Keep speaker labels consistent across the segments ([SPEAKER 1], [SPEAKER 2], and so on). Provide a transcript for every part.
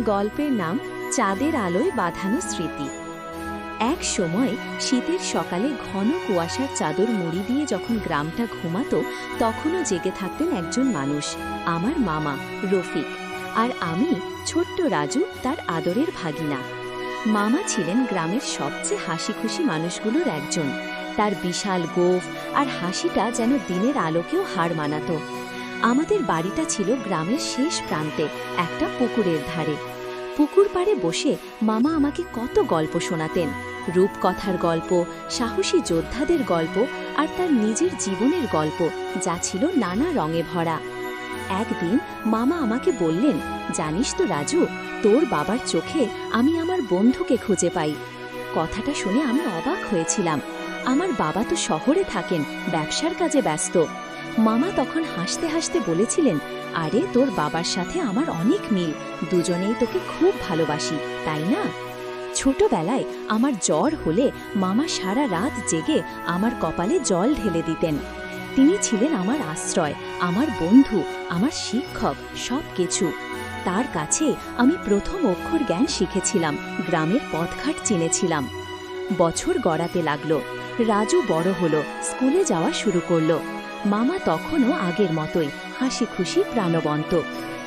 [SPEAKER 1] গল্পের নাম চাঁদের আলোয় বাঁধানো স্মৃতি। এক সময় শীতের সকালে ঘন কুয়াশার চাদর মুড়ি দিয়ে যখন গ্রামটা ঘুমাতো, তখনও জেগে থাকতেন একজন মানুষ, আমার মামা রফিক। আর আমি ছোট্ট রাজু, তার আদরের ভাগিনা। মামা ছিলেন গ্রামের সবচেয়ে হাসিখুশি মানুষগুলোর একজন। তার বিশাল গোঁফ আর হাসিটা যেন দিনের আলোকেও হার মানাতো। আমাদের বাড়িটা ছিল গ্রামের শেষ প্রান্তে, একটা পুকুরের ধারে। পুকুর পাড়ে বসে মামা আমাকে কত গল্প শোনাতেন, রূপকথার গল্প, সাহসী যোদ্ধাদের গল্প আর তার নিজের জীবনের গল্প, যা ছিল নানা রঙে ভরা। একদিন মামা আমাকে বললেন, জানিস তো রাজু, তোর বাবার চোখে আমি আমার বন্ধুকে খুঁজে পাই। কথাটা শুনে আমি অবাক হয়েছিলাম। আমার বাবা তো শহরে থাকেন, ব্যবসার কাজে ব্যস্ত। মামা তখন হাসতে হাসতে বলেছিলেন, আরে তোর বাবার সাথে আমার অনেক মিল, দুজনেই তোকে খুব ভালোবাসি, তাই না? ছোটবেলায় আমার জ্বর হলে মামা সারা রাত জেগে আমার কপালে জল ঢেলে দিতেন। তিনি ছিলেন আমার আশ্রয়, আমার বন্ধু, আমার শিক্ষক, সব কিছু। তার কাছে আমি প্রথম অক্ষর জ্ঞান শিখেছিলাম, গ্রামের পথঘাট চিনেছিলাম। বছর গড়াতে লাগলো, রাজু বড় হলো, স্কুলে যাওয়া শুরু করলো। মামা তখনও আগের মতোই হাসি খুশি, প্রাণবন্ত।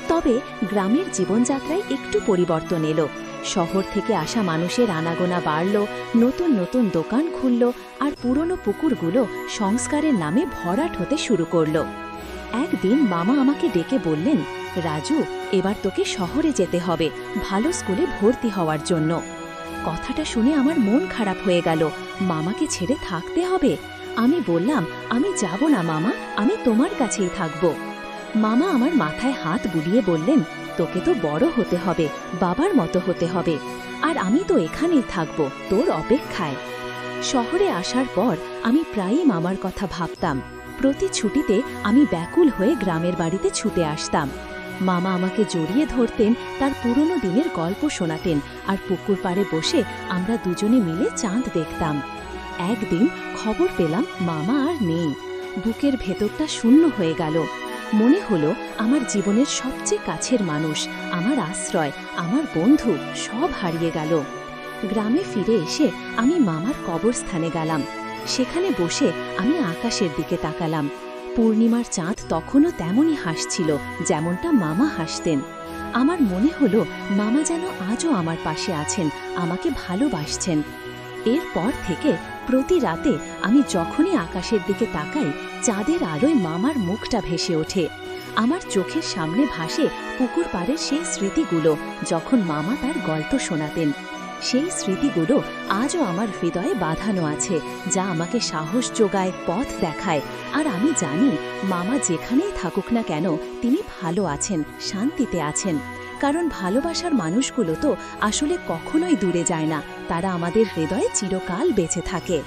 [SPEAKER 1] তবে গ্রামের জীবনযাত্রায় একটু পরিবর্তন এলো। শহর থেকে আসা মানুষের আনাগোনা বাড়ল, নতুন নতুন দোকান খুলল, আর পুরনো পুকুরগুলো সংস্কারের নামে ভরাট হতে শুরু করল। একদিন মামা আমাকে ডেকে বললেন, রাজু, এবার তোকে শহরে যেতে হবে, ভালো স্কুলে ভর্তি হওয়ার জন্য। কথাটা শুনে আমার মন খারাপ হয়ে গেল। মামাকে ছেড়ে থাকতে হবে? আমি বললাম, আমি যাব না মামা, আমি তোমার কাছেই থাকব। মামা আমার মাথায় হাত বুলিয়ে বললেন, তোকে তো বড় হতে হবে, বাবার মতো হতে হবে, আর আমি তো এখানেই থাকব তোর অপেক্ষায়। শহরে আসার পর আমি প্রায়ই মামার কথা ভাবতাম। প্রতি ছুটিতে আমি ব্যাকুল হয়ে গ্রামের বাড়িতে ছুটে আসতাম। মামা আমাকে জড়িয়ে ধরতেন, তার পুরনো দিনের গল্প শোনাতেন, আর পুকুর পাড়ে বসে আমরা দুজনে মিলে চাঁদ দেখতাম। একদিন খবর পেলাম মামা আর নেই। বুকের ভেতরটা শূন্য হয়ে গেল। মনে হলো আমার জীবনের সবচেয়ে কাছের মানুষ, আমার আশ্রয়, আমার বন্ধু, সব হারিয়ে গেল। গ্রামে ফিরে এসে আমি মামার কবরস্থানে গেলাম। সেখানে বসে আমি আকাশের দিকে তাকালাম। পূর্ণিমার চাঁদ তখনও তেমনই হাসছিল, যেমনটা মামা হাসতেন। আমার মনে হলো মামা যেন আজও আমার পাশে আছেন, আমাকে ভালোবাসছেন। এরপর থেকে প্রতি রাতে আমি যখনই আকাশের দিকে তাকাই, চাঁদের আলোয় মামার মুখটা ভেসে ওঠে। আমার চোখের সামনে ভাসে পুকুর পাড়ের সেই স্মৃতিগুলো, যখন মামা তার গল্প শোনাতেন। সেই স্মৃতিগুলো আজও আমার হৃদয়ে বাঁধানো আছে, যা আমাকে সাহস যোগায়, পথ দেখায়। আর আমি জানি, মামা যেখানেই থাকুক না কেন, তিনি ভালো আছেন, শান্তিতে আছেন। কারণ ভালোবাসার মানুষগুলো তো আসলে কখনোই দূরে যায় না, তারা আমাদের হৃদয়ে চিরকাল বেঁচে থাকে।